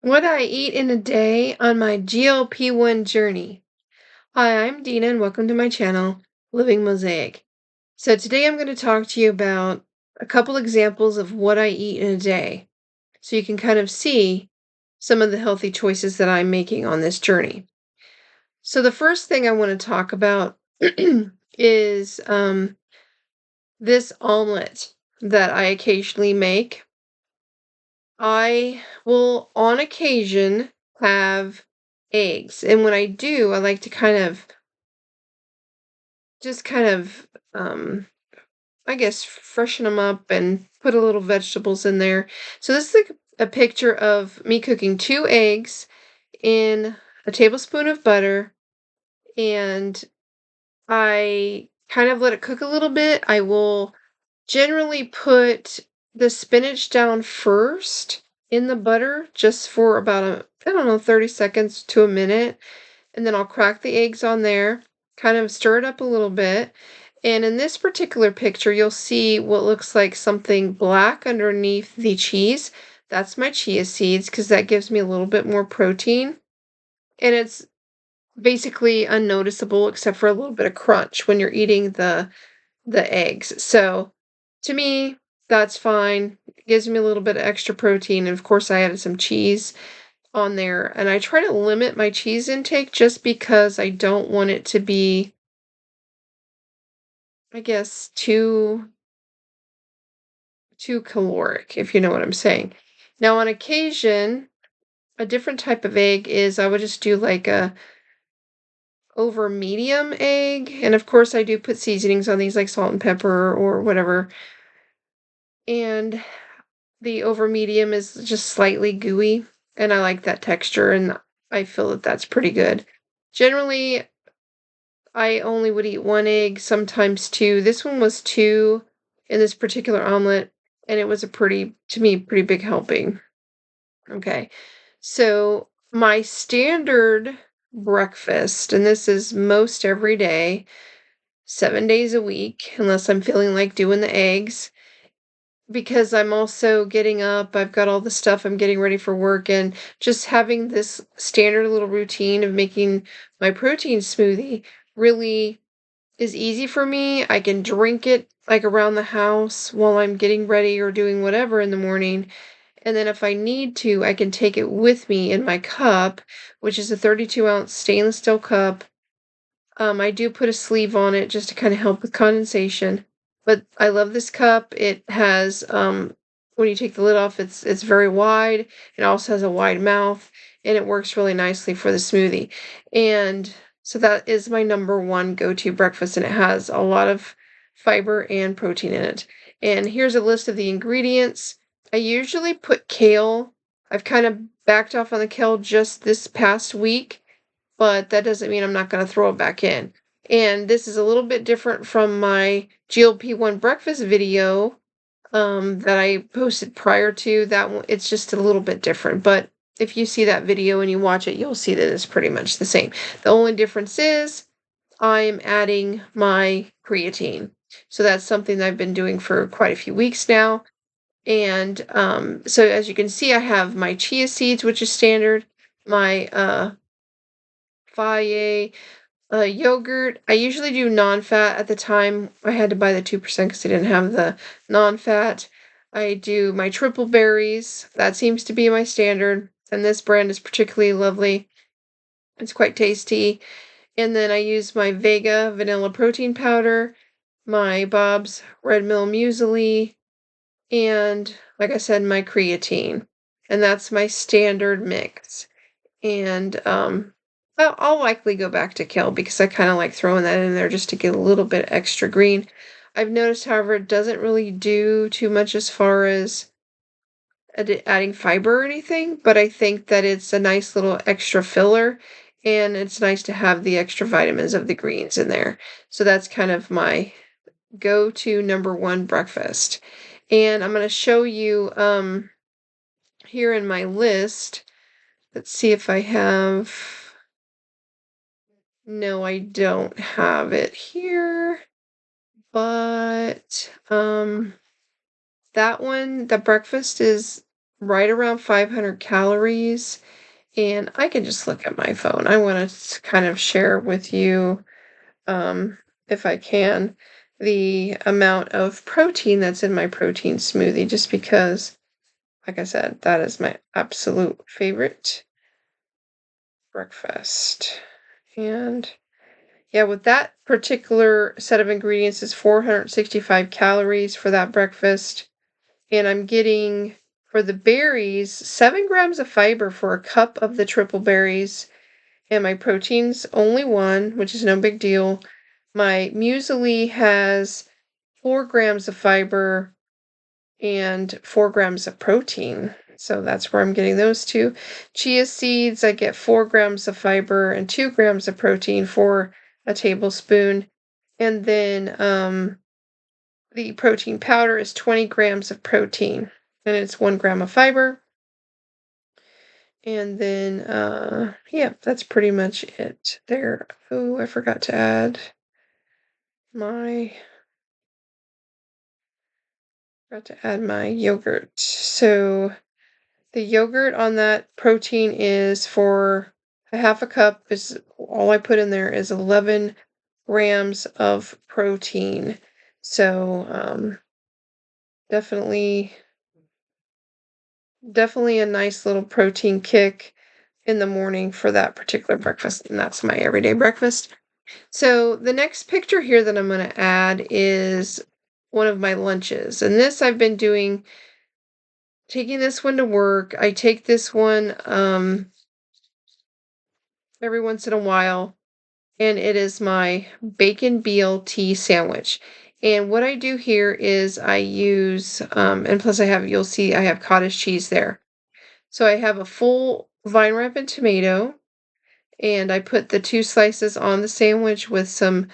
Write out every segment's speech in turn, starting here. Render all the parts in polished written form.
What I eat in a day on my GLP-1 journey. Hi, I'm Dina and welcome to my channel, Living Mosaic. So today I'm going to talk to you about a couple examples of what I eat in a day so you can kind of see some of the healthy choices that I'm making on this journey. So the first thing I want to talk about is this omelet that I occasionally make. I will, on occasion, have eggs. And when I do, I like to kind of, um, I guess, freshen them up and put a little vegetables in there. So this is a picture of me cooking 2 eggs in a tablespoon of butter, and I kind of let it cook a little bit. I will generally put the spinach down first in the butter just for about I don't know, 30 seconds to a minute, and then I'll crack the eggs on there, kind of stir it up a little bit. And in this particular picture, you'll see what looks like something black underneath the cheese. That's my chia seeds because that gives me a little bit more protein. And it's basically unnoticeable except for a little bit of crunch when you're eating the eggs. So to me, that's fine. It gives me a little bit of extra protein. And of course, I added some cheese on there. And I try to limit my cheese intake just because I don't want it to be, I guess, too caloric, if you know what I'm saying. Now, on occasion, a different type of egg is I would just do like a over medium egg. And of course, I do put seasonings on these like salt and pepper or whatever. And the over medium is just slightly gooey, and I like that texture, and I feel that that's pretty good. Generally, I only would eat 1 egg, sometimes 2. This one was 2 in this particular omelet, and it was to me, pretty big helping. Okay, so my standard breakfast, and this is most every day, 7 days a week, unless I'm feeling like doing the eggs, because I'm also getting up, I've got all the stuff, I'm getting ready for work, and just having this standard little routine of making my protein smoothie really is easy for me. I can drink it like around the house while I'm getting ready or doing whatever in the morning. And then if I need to, I can take it with me in my cup, which is a 32-ounce stainless steel cup. I do put a sleeve on it just to kind of help with condensation. But I love this cup. It has when you take the lid off, it's very wide. It also has a wide mouth, and it works really nicely for the smoothie. And so that is my number one go-to breakfast, and it has a lot of fiber and protein in it. And here's a list of the ingredients. I usually put kale. I've kind of backed off on the kale just this past week, but that doesn't mean I'm not going to throw it back in. And this is a little bit different from my GLP-1 breakfast video that I posted prior to that one. It's just a little bit different, but if you see that video and you watch it, you'll see that it's pretty much the same. The only difference is I'm adding my creatine. So that's something that I've been doing for quite a few weeks now. And so as you can see, I have my chia seeds, which is standard, my Vial yogurt. I usually do non-fat. At the time, I had to buy the 2% because I didn't have the non-fat. I do my triple berries. That seems to be my standard, and this brand is particularly lovely. It's quite tasty. And then I use my Vega vanilla protein powder, my Bob's Red Mill muesli, and like I said, my creatine. And that's my standard mix. And I'll likely go back to kale because I kind of like throwing that in there just to get a little bit extra green. I've noticed, however, it doesn't really do too much as far as adding fiber or anything, but I think that it's a nice little extra filler, and it's nice to have the extra vitamins of the greens in there. So that's kind of my go-to number one breakfast. And I'm going to show you here in my list. Let's see if I have. No, I don't have it here. But that one, the breakfast is right around 500 calories. And I can just look at my phone. I want to kind of share with you, um, if I can, the amount of protein that's in my protein smoothie, just because, like I said, that is my absolute favorite breakfast. And yeah, with that particular set of ingredients is 465 calories for that breakfast. And I'm getting, for the berries, 7 grams of fiber for a cup of the triple berries. And my protein's only 1, which is no big deal. My muesli has 4 grams of fiber and 4 grams of protein. So that's where I'm getting those two. Chia seeds, I get 4 grams of fiber and 2 grams of protein for a tablespoon. And then the protein powder is 20 grams of protein, and it's 1 gram of fiber. And then, yeah, that's pretty much it there. Oh, I forgot to add my yogurt. So the yogurt on that protein is for a half a cup, is all I put in there is 11 grams of protein. So, definitely a nice little protein kick in the morning for that particular breakfast, and that's my everyday breakfast. So the next picture here that I'm going to add is one of my lunches, and this I've been doing, taking this one to work. I take this one every once in a while, and it is my bacon BLT sandwich. And what I do here is I use, and plus you'll see I have cottage cheese there. So I have a full vine ripened tomato, and I put the 2 slices on the sandwich with some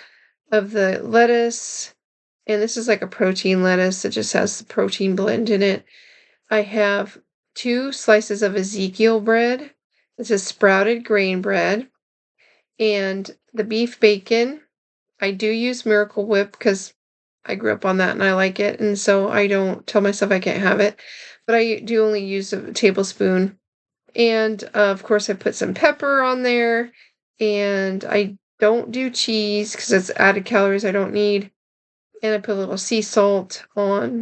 of the lettuce, and this is like a protein lettuce. It just has the protein blend in it. I have 2 slices of Ezekiel bread. This is sprouted grain bread, and the beef bacon. I do use Miracle Whip because I grew up on that and I like it, and so I don't tell myself I can't have it, but I do only use a tablespoon. And, of course, I put some pepper on there, and I don't do cheese because it's added calories I don't need. And I put a little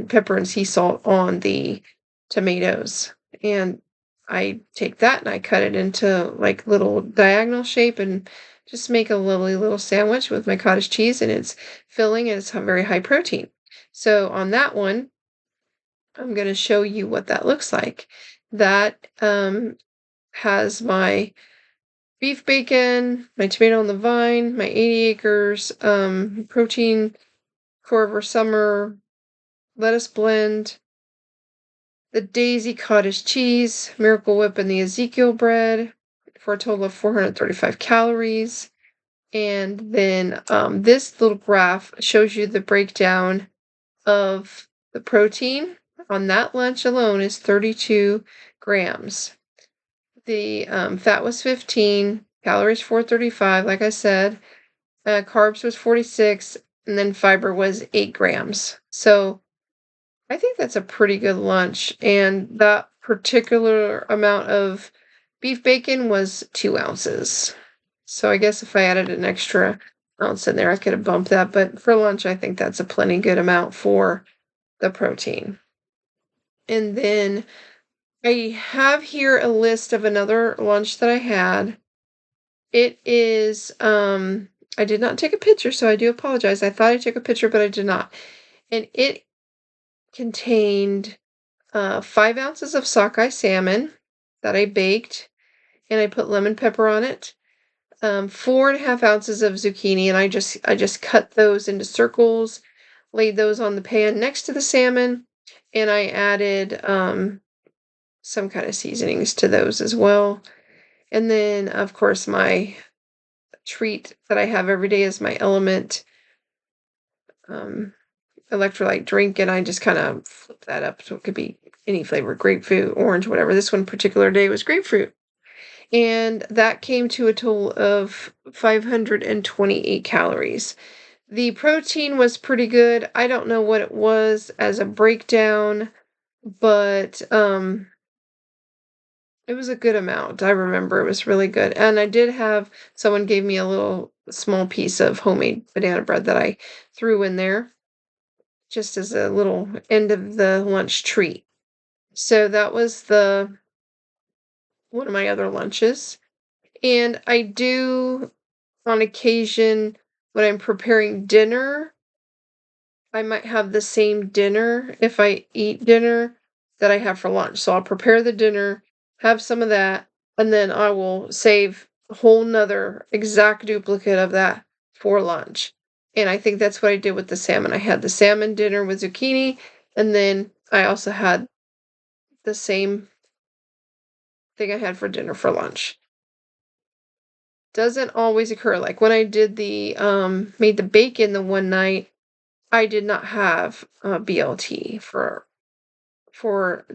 pepper and sea salt on the tomatoes. And I take that and I cut it into like little diagonal shape and just make a lovely little sandwich with my cottage cheese, and it's filling and it's very high protein. So on that one, I'm going to show you what that looks like. That has my beef bacon, my tomato on the vine, my 80 acres protein Forever Summer lettuce blend, the Daisy cottage cheese, Miracle Whip, and the Ezekiel bread for a total of 435 calories. And then this little graph shows you the breakdown of the protein. On that lunch alone is 32 grams. The fat was 15, calories 435, like I said. Carbs was 46, and then fiber was 8 grams. So I think that's a pretty good lunch. And that particular amount of beef bacon was 2 ounces. So I guess if I added an extra ounce in there, I could have bumped that. But for lunch, I think that's a plenty good amount for the protein. And then I have here a list of another lunch that I had. It is, I did not take a picture, so I do apologize. I thought I took a picture, but I did not. And it contained 5 ounces of sockeye salmon that I baked, and I put lemon pepper on it. 4.5 ounces of zucchini, and I just cut those into circles, laid those on the pan next to the salmon, and I added some kind of seasonings to those as well. And then, of course, my treat that I have every day is my Element electrolyte drink, and I just kind of flip that up so it could be any flavor, grapefruit, orange, whatever. This one particular day was grapefruit. And that came to a total of 528 calories. The protein was pretty good. I don't know what it was as a breakdown, but It was a good amount. I remember it was really good. And I did have someone gave me a little small piece of homemade banana bread that I threw in there just as a little end of the lunch treat. So that was the one of my other lunches. And I do on occasion when I'm preparing dinner, I might have the same dinner if I eat dinner that I have for lunch. So I'll prepare the dinner, have some of that, and then I will save a whole nother exact duplicate of that for lunch. And I think that's what I did with the salmon. I had the salmon dinner with zucchini, and then I also had the same thing I had for dinner for lunch. Doesn't always occur. Like when I did the made the bacon the one night, I did not have BLT for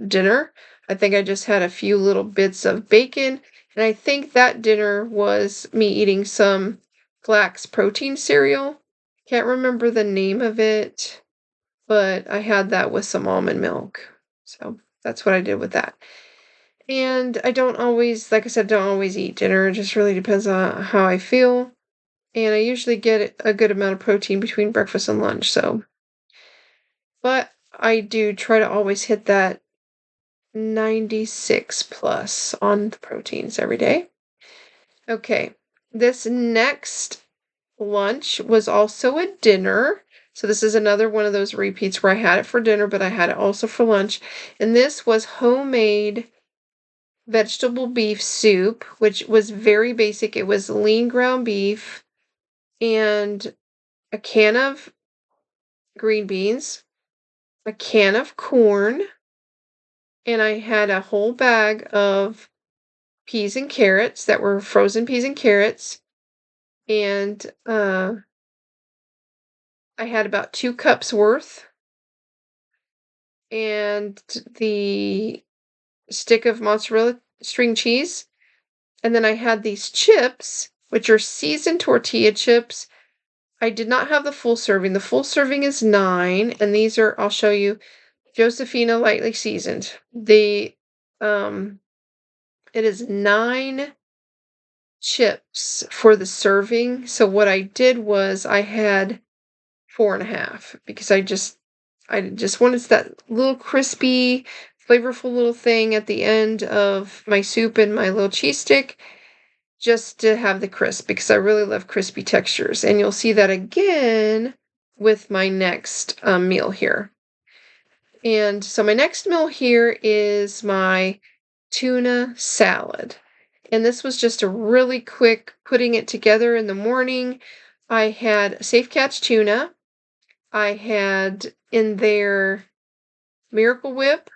dinner. I think I just had a few little bits of bacon, and I think that dinner was me eating some flax protein cereal. Can't remember the name of it, but I had that with some almond milk. So that's what I did with that. And I don't always, like I said, don't always eat dinner. It just really depends on how I feel. And I usually get a good amount of protein between breakfast and lunch, so but I do try to always hit that 96 plus on the proteins every day. Okay, this next lunch was also a dinner. So this is another one of those repeats where I had it for dinner, but I had it also for lunch. And this was homemade vegetable beef soup, which was very basic. It was lean ground beef and a can of green beans, a can of corn, and I had a whole bag of peas and carrots that were frozen peas and carrots, and I had about 2 cups worth, and the stick of mozzarella string cheese, and then I had these chips, which are seasoned tortilla chips. I did not have the full serving. The full serving is 9, and these are, I'll show you, Josefina lightly seasoned. Um, it is 9 chips for the serving. So what I did was I had 4.5 because I just wanted that little crispy, flavorful little thing at the end of my soup and my little cheese stick just to have the crisp because I really love crispy textures. And you'll see that again with my next meal here. And so my next meal here is my tuna salad. And this was just a really quick putting it together in the morning. I had Safe Catch tuna. I had in there Miracle Whip.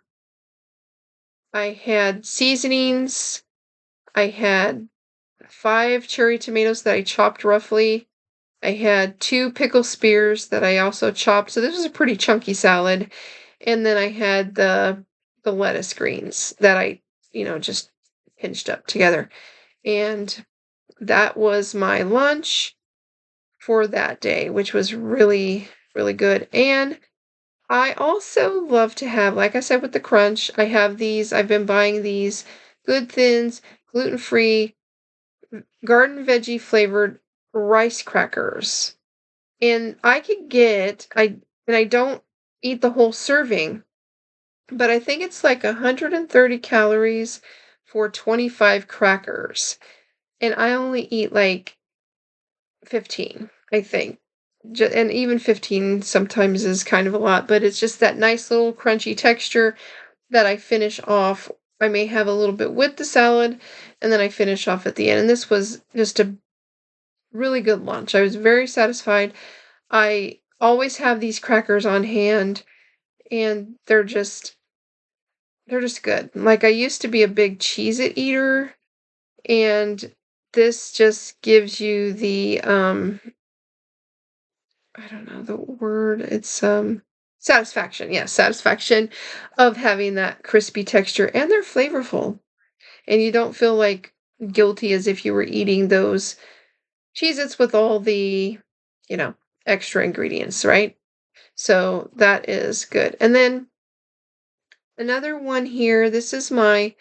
I had seasonings. I had 5 cherry tomatoes that I chopped roughly. I had 2 pickle spears that I also chopped. So this was a pretty chunky salad. And then I had the lettuce greens that I, just pinched up together. And that was my lunch for that day, which was really, really good. And I also love to have, like I said with the crunch, I've been buying these Good Thins, gluten-free, garden veggie flavored rice crackers. And I don't eat the whole serving, but I think it's like 130 calories for 25 crackers. And I only eat like 15, I think. And even 15 sometimes is kind of a lot, but it's just that nice little crunchy texture that I finish off. I may have a little bit with the salad, and then I finish off at the end. And this was just a really good lunch. I was very satisfied. I always have these crackers on hand, and they're just good. Like I used to be a big Cheez-It eater, and this just gives you the I don't know the word. It's satisfaction. Yeah, satisfaction of having that crispy texture, and they're flavorful. And you don't feel like guilty as if you were eating those Cheez-Its with all the, you know, extra ingredients, right? So that is good. And then another one here, this is my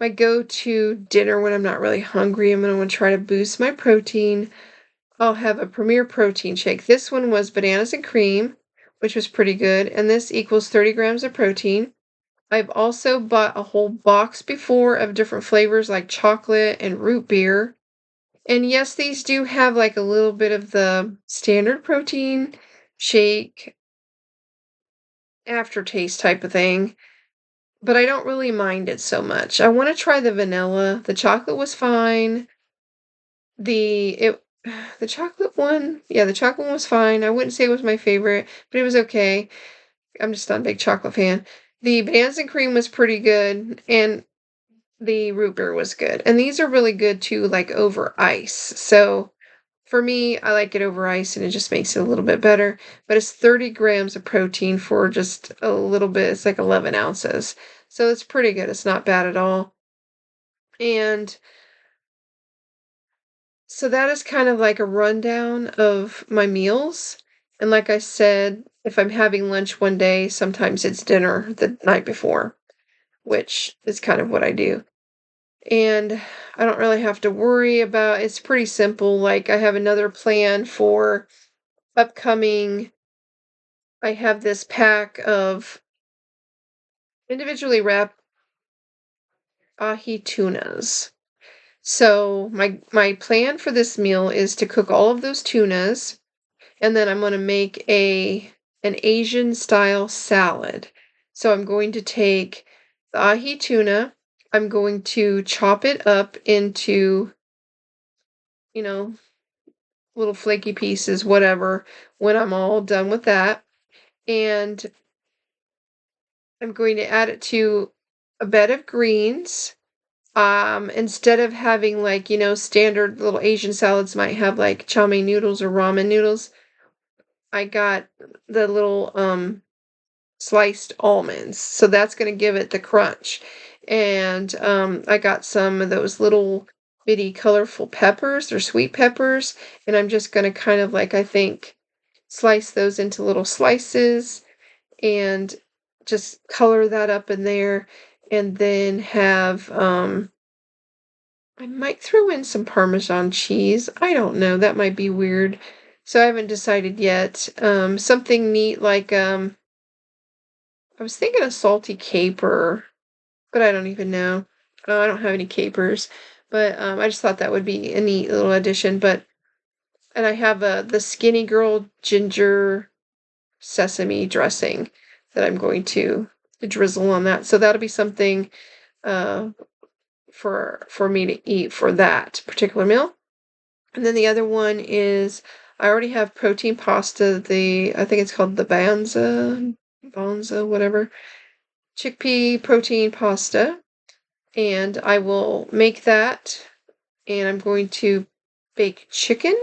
my go-to dinner when I'm not really hungry, I'm gonna try to boost my protein. I'll have a Premier Protein shake. This one was bananas and cream, which was pretty good, and this equals 30 grams of protein. I've also bought a whole box before of different flavors like chocolate and root beer. And yes, these do have like a little bit of the standard protein shake aftertaste type of thing, but I don't really mind it so much. I want to try the vanilla. The chocolate was fine. It the chocolate one, yeah, the chocolate one was fine. I wouldn't say it was my favorite, but it was okay. I'm just not a big chocolate fan. The bananas and cream was pretty good, and the root beer was good. And these are really good too, like over ice. So for me, I like it over ice and it just makes it a little bit better. But it's 30 grams of protein for just a little bit. It's like 11 ounces. So it's pretty good. It's not bad at all. And so that is kind of like a rundown of my meals. And like I said, if I'm having lunch one day, sometimes it's dinner the night before, which is kind of what I do. And I don't really have to worry about it's pretty simple. Like I have another plan for upcoming. I have this pack of individually wrapped ahi tunas. So my plan for this meal is to cook all of those tunas, and then I'm going to make an Asian style salad. So I'm going to take the ahi tuna, I'm going to chop it up into, you know, little flaky pieces, whatever, when I'm all done with that. And I'm going to add it to a bed of greens. Instead of having like, standard little Asian salads might have like chow mein noodles or ramen noodles, I got the little sliced almonds. So that's going to give it the crunch. And I got some of those little bitty colorful peppers. They're sweet peppers. And I'm just going to kind of like, I think, slice those into little slices and just color that up in there. And then have, I might throw in some Parmesan cheese. I don't know. That might be weird. So I haven't decided yet. Something neat like, I was thinking a salty caper, but I don't even know. I don't have any capers, but I just thought that would be a neat little addition. And I have the Skinny Girl ginger sesame dressing that I'm going to drizzle on that. So that'll be something uh, for me to eat for that particular meal. And then the other one is I already have protein pasta. I think it's called the Banza, whatever. Chickpea protein pasta. And I will make that. And I'm going to bake chicken.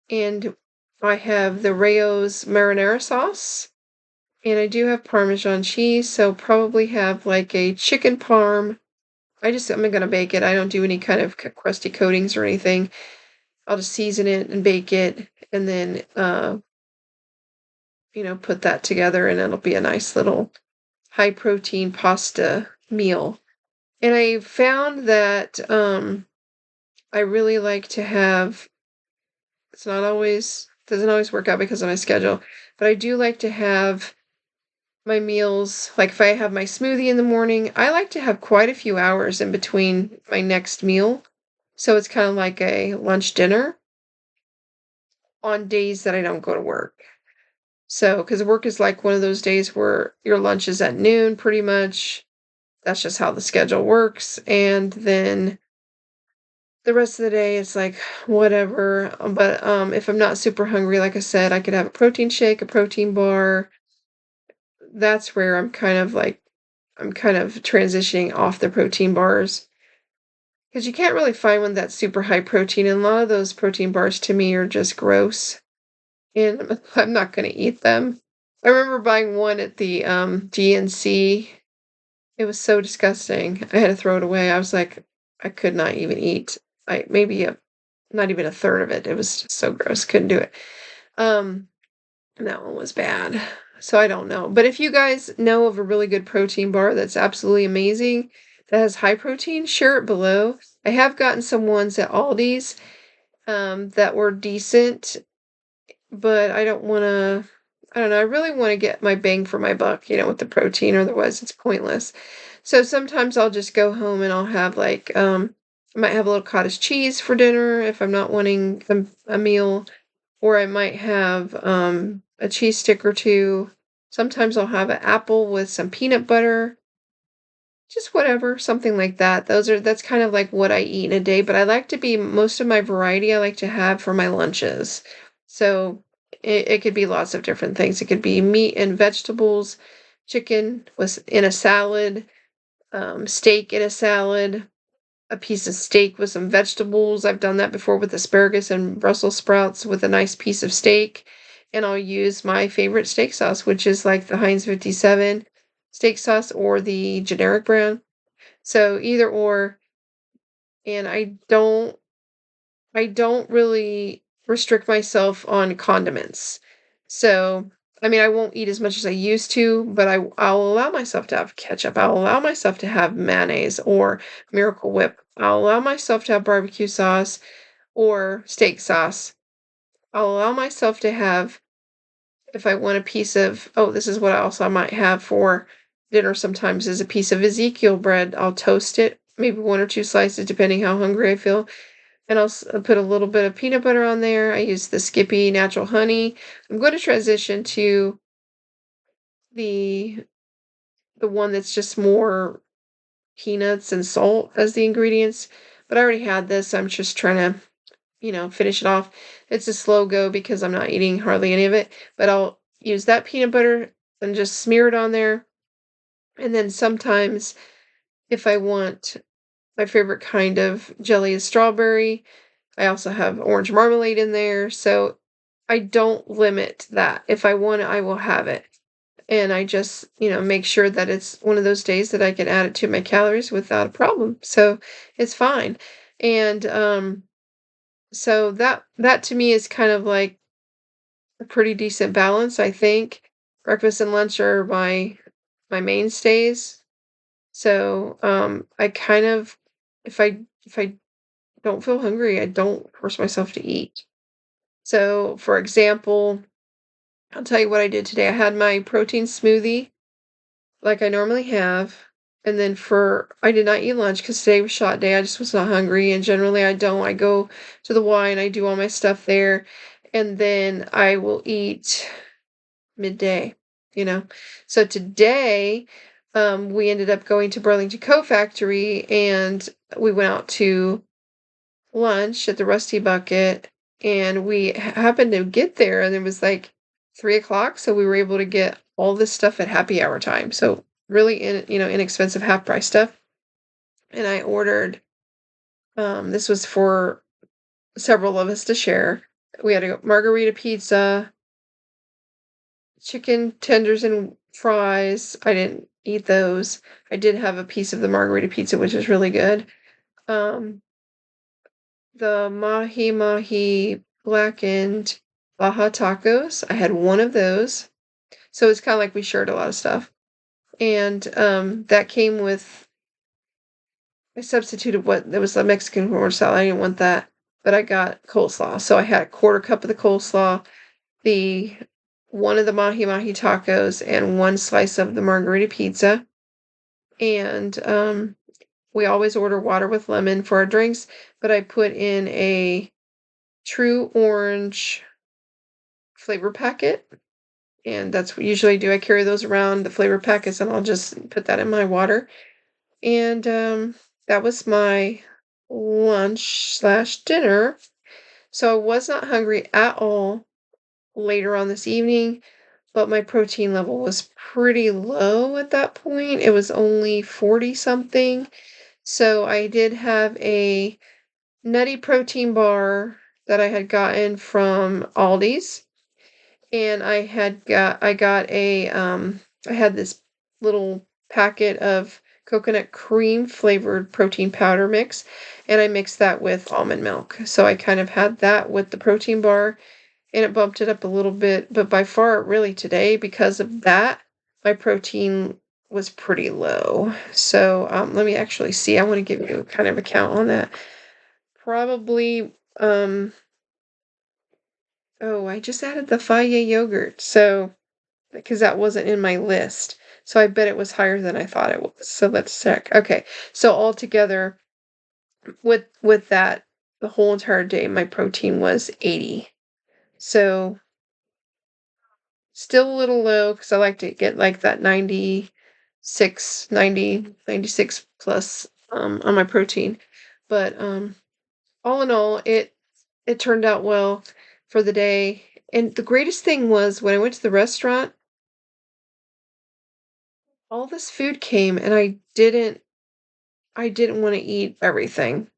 And I have the Rayo's marinara sauce. And I do have Parmesan cheese, so probably have like a chicken parm. I'm gonna bake it. I don't do any kind of crusty coatings or anything. I'll just season it and bake it, and then put that together, and it'll be a nice little high protein pasta meal. And I found that I really like to have. It's not always doesn't always work out because of my schedule, but I do like to have my meals, like if I have my smoothie in the morning, I like to have quite a few hours in between my next meal. So it's kind of like a lunch dinner on days that I don't go to work. So, because work is like one of those days where your lunch is at noon pretty much. That's just how the schedule works. And then the rest of the day it's like whatever. But if I'm not super hungry, like I said, I could have a protein shake, a protein bar. That's where I'm kind of transitioning off the protein bars because you can't really find one that's super high protein. And a lot of those protein bars to me are just gross, and I'm not going to eat them. I remember buying one at the GNC. It was so disgusting. I had to throw it away. I was like, I could not even eat. Not even a third of it. It was just so gross. Couldn't do it. And that one was bad. So I don't know. But if you guys know of a really good protein bar that's absolutely amazing, that has high protein, share it below. I have gotten some ones at Aldi's that were decent, but I don't know, I really want to get my bang for my buck, with the protein, otherwise it's pointless. So sometimes I'll just go home and I'll have like, I might have a little cottage cheese for dinner if I'm not wanting a meal, or I might have a cheese stick or two. Sometimes I'll have an apple with some peanut butter, just whatever, something like that. That's kind of like what I eat in a day, but I like to be most of my variety I like to have for my lunches. So it could be lots of different things. It could be meat and vegetables, chicken was in a salad, steak in a salad, a piece of steak with some vegetables. I've done that before with asparagus and Brussels sprouts with a nice piece of steak. And I'll use my favorite steak sauce, which is like the Heinz 57 steak sauce or the generic brand. So either or, and I don't really restrict myself on condiments. So, I mean, I won't eat as much as I used to, but I'll allow myself to have ketchup. I'll allow myself to have mayonnaise or Miracle Whip. I'll allow myself to have barbecue sauce or steak sauce. I'll allow myself to have, if I want a piece of, this is what else I might have for dinner sometimes, is a piece of Ezekiel bread. I'll toast it, maybe 1 or 2 slices, depending how hungry I feel. And I'll put a little bit of peanut butter on there. I use the Skippy natural honey. I'm going to transition to the one that's just more peanuts and salt as the ingredients. But I already had this. I'm just trying to, finish it off. It's a slow go because I'm not eating hardly any of it. But I'll use that peanut butter and just smear it on there. And then sometimes if I want, my favorite kind of jelly is strawberry. I also have orange marmalade in there, so I don't limit that. If I want it, I will have it. And I just, make sure that it's one of those days that I can add it to my calories without a problem. So it's fine. And so that to me is kind of like a pretty decent balance, I think. Breakfast and lunch are my mainstays. So I kind of, if I don't feel hungry, I don't force myself to eat. So, for example, I'll tell you what I did today. I had my protein smoothie like I normally have. And then I did not eat lunch because today was shot day. I just was not hungry. And generally I don't. I go to the Y and I do all my stuff there. And then I will eat midday, you know. So today, we ended up going to Burlington Coat Factory and we went out to lunch at the Rusty Bucket, and we happened to get there, and it was like 3 o'clock, so we were able to get all this stuff at happy hour time. So really, inexpensive half price stuff. And I ordered. This was for several of us to share. We had a margarita pizza, chicken tenders and fries. I didn't eat those. I did have a piece of the margarita pizza, which is really good. Um, the mahi mahi blackened Baja tacos. I had one of those. So it's kind of like we shared a lot of stuff. And that came with, I substituted what, there was a Mexican corn salad. I didn't want that, but I got coleslaw. So I had a quarter cup of the coleslaw, the one of the mahi mahi tacos, and one slice of the margarita pizza. And we always order water with lemon for our drinks, but I put in a True Orange flavor packet, and that's what usually I do. I carry those around, the flavor packets, and I'll just put that in my water. And that was my lunch/dinner. So I was not hungry at all later on this evening, but my protein level was pretty low at that point. It was only 40 something. So I did have a nutty protein bar that I had gotten from Aldi's. And I got I had this little packet of coconut cream flavored protein powder mix, and I mixed that with almond milk. So I kind of had that with the protein bar, and it bumped it up a little bit, but by far, really today, because of that, my protein was pretty low. So let me actually see. I want to give you kind of a count on that. Probably, oh, I just added the Faye yogurt. So, because that wasn't in my list. So I bet it was higher than I thought it was. So let's check. Okay. So altogether, with that, the whole entire day, my protein was 80. So still a little low because I like to get like that 96, 90, 96 plus on my protein. But all in all, it turned out well for the day. And the greatest thing was when I went to the restaurant, all this food came and I didn't want to eat everything.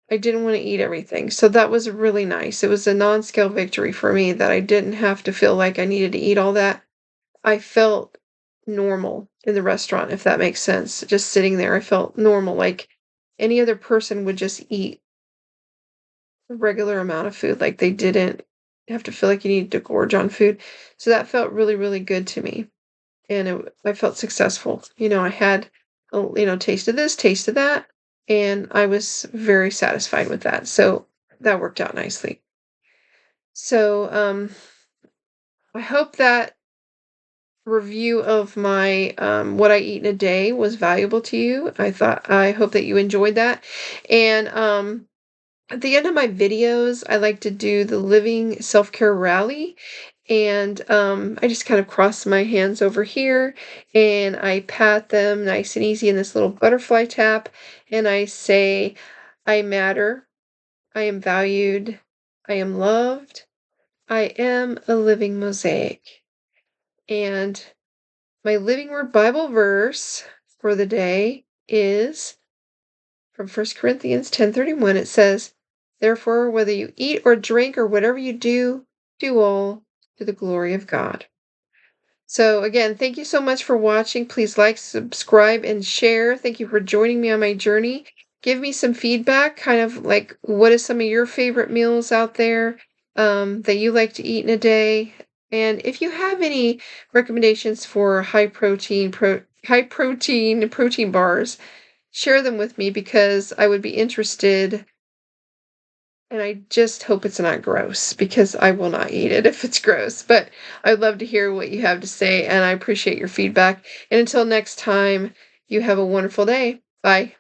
I didn't want to eat everything. So that was really nice. It was a non-scale victory for me that I didn't have to feel like I needed to eat all that. I felt normal in the restaurant, if that makes sense. Just sitting there, I felt normal, like any other person would just eat a regular amount of food. Like they didn't have to feel like you needed to gorge on food. So that felt really, really good to me. And I felt successful. I had, taste of this, taste of that, and I was very satisfied with that. So that worked out nicely. So I hope that review of my what I eat in a day was valuable to you. I hope that you enjoyed that. And at the end of my videos, I like to do the living self-care rally. And I just kind of cross my hands over here and I pat them nice and easy in this little butterfly tap. And I say, I matter. I am valued. I am loved. I am a living mosaic. And my Living Word Bible verse for the day is from 1 Corinthians 10:31. It says, therefore, whether you eat or drink or whatever you do, do all to the glory of God. So again, thank you so much for watching. Please like, subscribe, and share. Thank you for joining me on my journey. Give me some feedback, kind of like what is some of your favorite meals out there that you like to eat in a day. And if you have any recommendations for high protein protein bars, share them with me because I would be interested. And I just hope it's not gross because I will not eat it if it's gross. But I'd love to hear what you have to say, and I appreciate your feedback. And until next time, you have a wonderful day. Bye.